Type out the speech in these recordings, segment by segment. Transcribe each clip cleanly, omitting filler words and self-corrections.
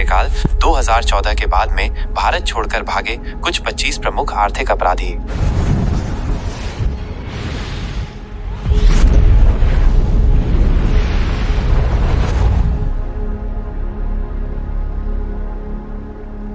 कार्यकाल 2014 के बाद में भारत छोड़कर भागे कुछ 25 प्रमुख आर्थिक अपराधी।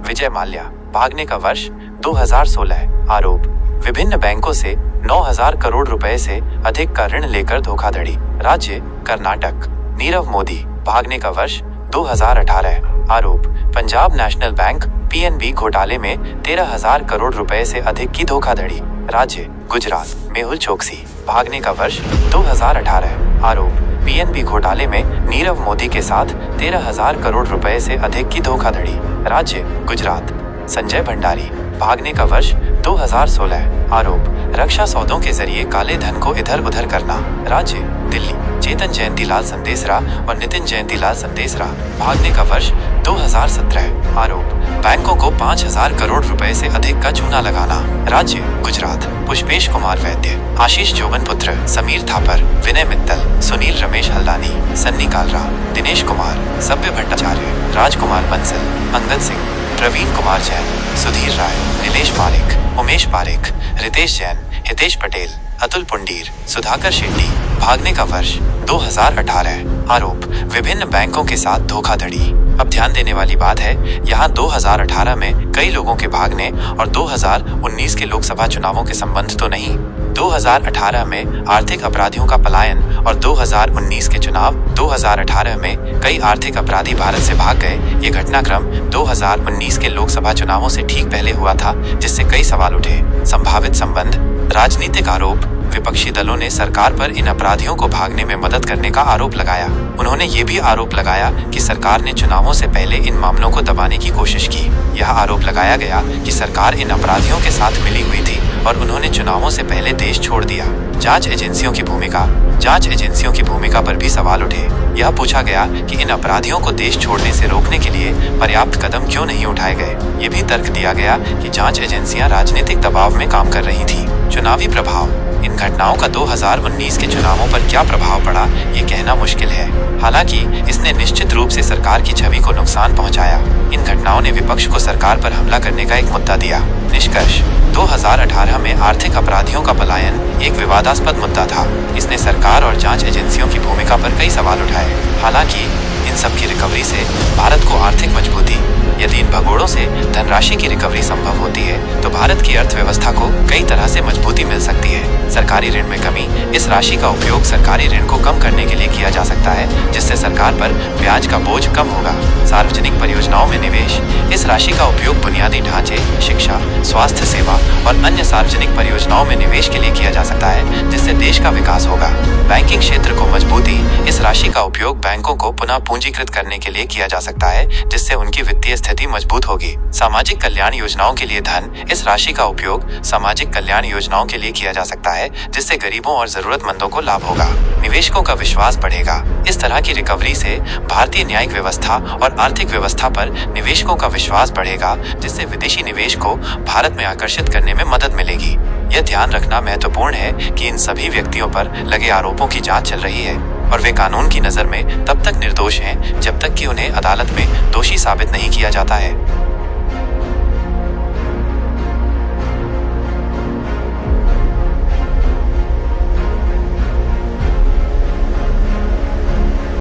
विजय माल्या, भागने का वर्ष 2016। आरोप, विभिन्न बैंकों से 9,000 करोड़ रुपए से अधिक का ऋण लेकर धोखाधड़ी। राज्य, कर्नाटक। नीरव मोदी, भागने का वर्ष 2018। आरोप, पंजाब नेशनल बैंक PNB घोटाले में 13,000 करोड़ रुपए से अधिक की धोखाधड़ी। राज्य, गुजरात। मेहुल चोकसी, भागने का वर्ष 2018। आरोप, PNB घोटाले में नीरव मोदी के साथ 13,000 करोड़ रुपए से अधिक की धोखाधड़ी। राज्य, गुजरात। संजय भंडारी, भागने का वर्ष 2016। आरोप, रक्षा सौदों के जरिए काले धन को इधर उधर करना। राज्य, दिल्ली। चेतन जयंतीलाल संदेसरा और नितिन जयंतीलाल संदेसरा, भागने का वर्ष 2017। आरोप, बैंकों को 5,000 करोड़ रुपए से अधिक का चूना लगाना। राज्य, गुजरात। पुष्पेश कुमार वैद्य, आशीष जोबनपुत्र, समीर थापर, विनय मित्तल, सुनील रमेश हल्दानी, सन्नी कालरा, दिनेश कुमार, सभ्य भट्टाचार्य, राजकुमार बंसल, अंगद सिंह, प्रवीण कुमार जैन, सुधीर राय, नीलेश पारेख, उमेश पारेख, रितेश जैन, हितेश पटेल, अतुल पुंडीर, सुधाकर शेट्टी, भागने का वर्ष 2018। आरोप, विभिन्न बैंकों के साथ धोखाधड़ी। अब ध्यान देने वाली बात है, यहाँ 2018 में कई लोगों के भागने और 2019 के लोकसभा चुनावों के संबंध तो नहीं। 2018 में आर्थिक अपराधियों का पलायन और 2019 के चुनाव। 2018 में कई आर्थिक अपराधी भारत से भाग गए। ये घटनाक्रम 2019 के लोकसभा चुनावों से ठीक पहले हुआ था, जिससे कई सवाल उठे। संभावित संबंध, राजनीतिक आरोप। विपक्षी दलों ने सरकार पर इन अपराधियों को भागने में मदद करने का आरोप लगाया। उन्होंने ये भी आरोप लगाया कि सरकार ने चुनावों से पहले इन मामलों को दबाने की कोशिश की। यह आरोप लगाया गया कि सरकार इन अपराधियों के साथ मिली हुई थी और उन्होंने चुनावों से पहले देश छोड़ दिया। जांच एजेंसियों की भूमिका। जांच एजेंसियों की भूमिका पर भी सवाल उठे। यह पूछा गया कि इन अपराधियों को देश छोड़ने से रोकने के लिए पर्याप्त कदम क्यों नहीं उठाए गए। ये भी तर्क दिया गया कि जांच एजेंसियां राजनीतिक दबाव में काम कर रही थी। चुनावी प्रभाव। इन घटनाओं का 2019 के चुनावों पर क्या प्रभाव पड़ा, ये कहना मुश्किल है। हालांकि इसने निश्चित रूप से सरकार की छवि को नुकसान पहुंचाया। इन घटनाओं ने विपक्ष को सरकार पर हमला करने का एक मुद्दा दिया। निष्कर्ष, 2018 में आर्थिक अपराधियों का पलायन एक विवादास्पद मुद्दा था। इसने सरकार और जांच एजेंसियों की भूमिका पर कई सवाल उठाए। हालांकि इन सब की रिकवरी से भारत को आर्थिक मजबूती। यदि इन भगोड़ों से धनराशि की रिकवरी संभव होती है तो भारत की अर्थव्यवस्था को कई तरह से मजबूती मिल सकती है। सरकारी ऋण में कमी। इस राशि का उपयोग सरकारी ऋण को कम करने के लिए किया जा सकता है, जिससे सरकार पर ब्याज का बोझ कम होगा। सार्वजनिक परियोजनाओं में निवेश। इस राशि का उपयोग बुनियादी ढांचे, शिक्षा, स्वास्थ्य सेवा और अन्य सार्वजनिक परियोजनाओं में निवेश के लिए किया जा सकता है, जिससे देश का विकास होगा। बैंकिंग क्षेत्र को मजबूती। इस राशि का उपयोग बैंकों को पुनः पूंजीकृत करने के लिए किया जा सकता है, जिससे उनकी वित्तीय स्थिति मजबूत होगी। सामाजिक कल्याण योजनाओं के लिए धन। इस राशि का उपयोग सामाजिक कल्याण योजनाओं के लिए किया जा सकता है, जिससे गरीबों और जरूरतमंदों को लाभ होगा। निवेशकों का विश्वास बढ़ेगा। इस तरह की रिकवरी से भारतीय न्यायिक व्यवस्था और आर्थिक व्यवस्था पर निवेशकों का विश्वास बढ़ेगा, जिससे विदेशी निवेश को भारत में आकर्षित करने में मदद मिलेगी। यह ध्यान रखना महत्वपूर्ण है कि इन सभी व्यक्तियों पर लगे आरोपों की जांच चल रही है और वे कानून की नजर में तब तक निर्दोष हैं जब तक कि उन्हें अदालत में दोषी साबित नहीं किया जाता है।